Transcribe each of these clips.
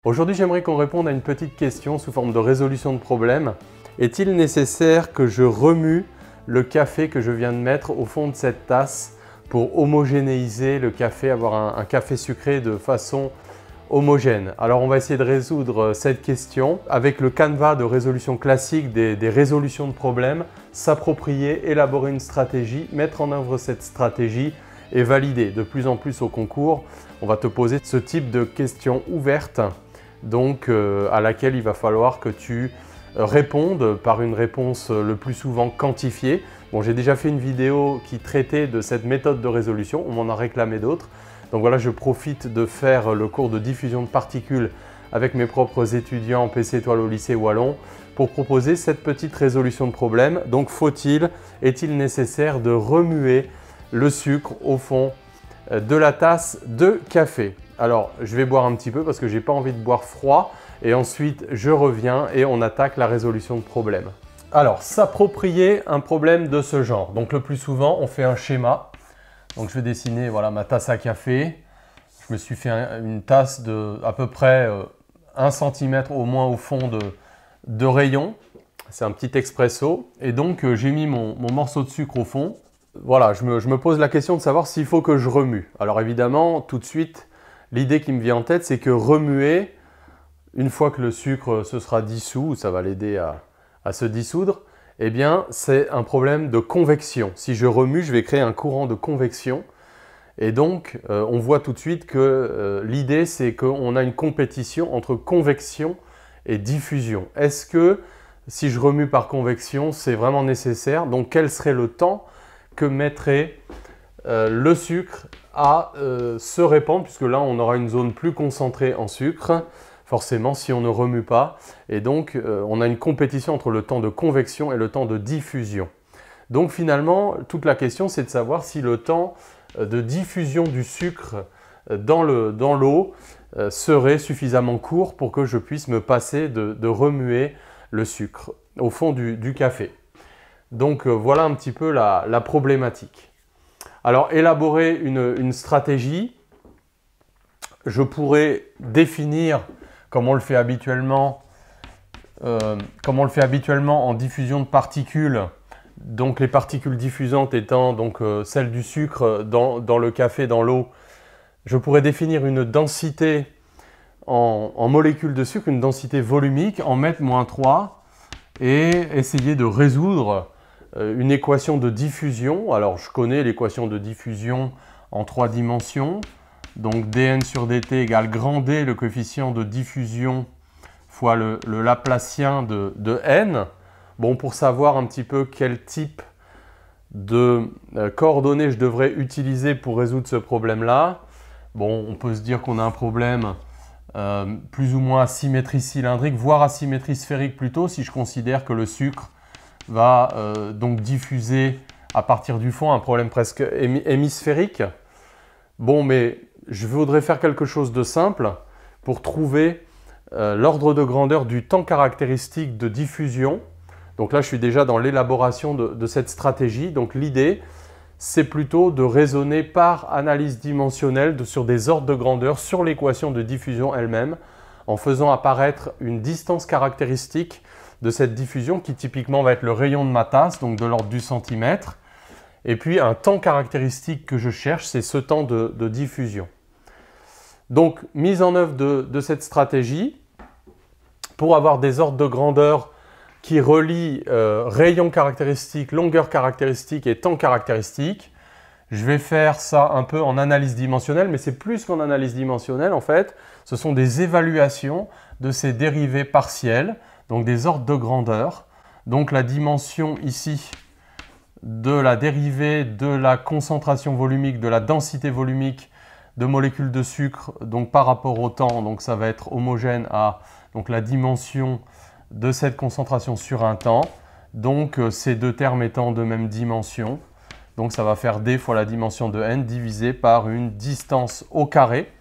Aujourd'hui, j'aimerais qu'on réponde à une petite question sous forme de résolution de problème. Est-il nécessaire que je remue le café que je viens de mettre au fond de cette tasse pour homogénéiser le café, avoir un café sucré de façon homogène? Alors, on va essayer de résoudre cette question avec le canevas de résolution classique des résolutions de problèmes, s'approprier, élaborer une stratégie, mettre en œuvre cette stratégie et valider. De plus en plus au concours, on va te poser ce type de questions ouvertes, donc à laquelle il va falloir que tu répondes par une réponse le plus souvent quantifiée. Bon, j'ai déjà fait une vidéo qui traitait de cette méthode de résolution, on m'en a réclamé d'autres. Donc voilà, je profite de faire le cours de diffusion de particules avec mes propres étudiants PC Étoile au lycée Wallon pour proposer cette petite résolution de problème. Donc est-il nécessaire de remuer le sucre au fond de la tasse de café? Alors, je vais boire un petit peu parce que j'ai pas envie de boire froid et ensuite je reviens et on attaque la résolution de problème. Alors, s'approprier un problème de ce genre. Donc le plus souvent, on fait un schéma. Donc je vais dessiner voilà, ma tasse à café. Je me suis fait une tasse de à peu près 1 cm au moins au fond de rayon. C'est un petit expresso. Et donc j'ai mis mon morceau de sucre au fond. Voilà, je me pose la question de savoir s'il faut que je remue. Alors évidemment, tout de suite, l'idée qui me vient en tête, c'est que remuer, une fois que le sucre se sera dissous, ça va l'aider à se dissoudre, eh bien, c'est un problème de convection. Si je remue, je vais créer un courant de convection. Et donc, on voit tout de suite que l'idée, c'est qu'on a une compétition entre convection et diffusion. Est-ce que, si je remue par convection, c'est vraiment nécessaire? Donc, quel serait le temps que mettrait le sucre à se répandre, puisque là on aura une zone plus concentrée en sucre, forcément si on ne remue pas, et donc on a une compétition entre le temps de convection et le temps de diffusion. Donc finalement, toute la question c'est de savoir si le temps de diffusion du sucre dans l'eau serait suffisamment court pour que je puisse me passer de remuer le sucre au fond du café. Donc voilà un petit peu la problématique. Alors élaborer une stratégie, je pourrais définir comme on le fait habituellement en diffusion de particules, donc les particules diffusantes étant donc, celles du sucre dans le café, dans l'eau. Je pourrais définir une densité en molécules de sucre, une densité volumique, en mètre -3 et essayer de résoudre une équation de diffusion. Alors je connais l'équation de diffusion en 3 dimensions. Donc dn sur dt égale grand D, le coefficient de diffusion, fois le Laplacien de n. Bon, pour savoir un petit peu quel type de coordonnées je devrais utiliser pour résoudre ce problème-là, bon, on peut se dire qu'on a un problème plus ou moins à symétrie cylindrique, voire à symétrie sphérique plutôt, si je considère que le sucre va donc diffuser à partir du fond, un problème presque hémisphérique. Bon, mais je voudrais faire quelque chose de simple pour trouver l'ordre de grandeur du temps caractéristique de diffusion. Donc là, je suis déjà dans l'élaboration de cette stratégie. Donc l'idée, c'est plutôt de raisonner par analyse dimensionnelle sur des ordres de grandeur sur l'équation de diffusion elle-même, en faisant apparaître une distance caractéristique de cette diffusion qui typiquement va être le rayon de ma tasse, donc de l'ordre du centimètre. Et puis un temps caractéristique que je cherche, c'est ce temps de diffusion. Donc mise en œuvre de cette stratégie, pour avoir des ordres de grandeur qui relient rayon caractéristique, longueur caractéristique et temps caractéristique, je vais faire ça un peu en analyse dimensionnelle, mais c'est plus qu'en analyse dimensionnelle en fait, ce sont des évaluations de ces dérivées partielles, donc des ordres de grandeur. Donc la dimension ici de la dérivée de la concentration volumique, de la densité volumique de molécules de sucre, donc par rapport au temps, donc ça va être homogène à donc, la dimension de cette concentration sur un temps. Donc ces deux termes étant de même dimension, donc ça va faire d fois la dimension de n divisé par une distance au carré.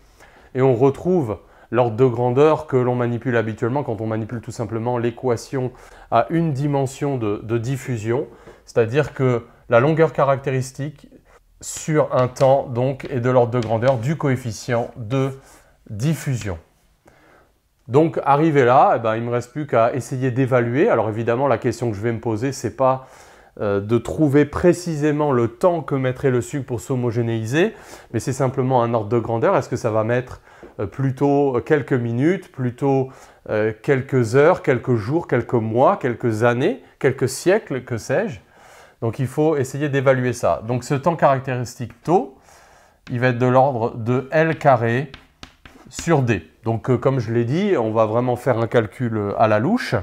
Et on retrouve l'ordre de grandeur que l'on manipule habituellement quand on manipule tout simplement l'équation à une dimension de diffusion. C'est-à-dire que la longueur caractéristique sur un temps donc, est de l'ordre de grandeur du coefficient de diffusion. Donc arrivé là, eh ben, il ne me reste plus qu'à essayer d'évaluer. Alors évidemment, la question que je vais me poser, ce n'est pas de trouver précisément le temps que mettrait le sucre pour s'homogénéiser, mais c'est simplement un ordre de grandeur. Est-ce que ça va mettre plutôt quelques minutes, plutôt quelques heures, quelques jours, quelques mois, quelques années, quelques siècles, que sais-je? Donc il faut essayer d'évaluer ça. Donc ce temps caractéristique taux, il va être de l'ordre de L carré sur D. Donc comme je l'ai dit, on va vraiment faire un calcul à la louche.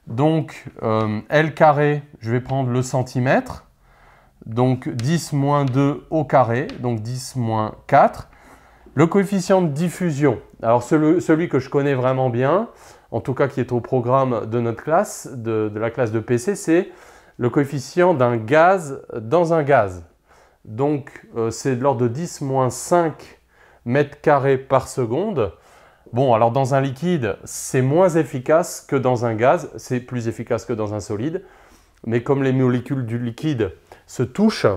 Donc L carré, je vais prendre le centimètre. Donc 10 moins 2 au carré, donc 10 moins 4. Le coefficient de diffusion, alors celui que je connais vraiment bien, en tout cas qui est au programme de notre classe, de la classe de PC, c'est le coefficient d'un gaz dans un gaz. Donc c'est de l'ordre de 10 moins 5 mètres carrés par seconde. Bon, alors dans un liquide, c'est moins efficace que dans un gaz, c'est plus efficace que dans un solide. Mais comme les molécules du liquide se touchent,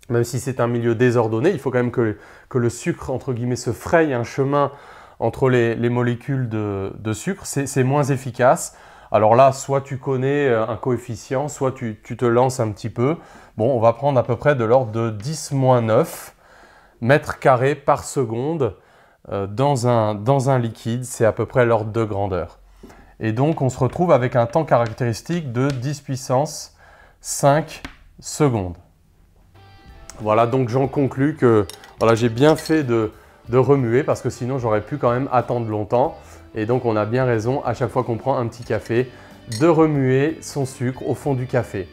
même si c'est un milieu désordonné, il faut quand même que le sucre, entre guillemets, se fraye un chemin entre les molécules de sucre. C'est moins efficace. Alors là, soit tu connais un coefficient, soit tu te lances un petit peu. Bon, on va prendre à peu près de l'ordre de 10 moins 9 mètres carrés par seconde dans un liquide. C'est à peu près l'ordre de grandeur. Et donc, on se retrouve avec un temps caractéristique de 10 puissance 5 secondes. Voilà, donc j'en conclus que voilà, j'ai bien fait de remuer parce que sinon j'aurais pu quand même attendre longtemps. Et donc on a bien raison, à chaque fois qu'on prend un petit café, de remuer son sucre au fond du café.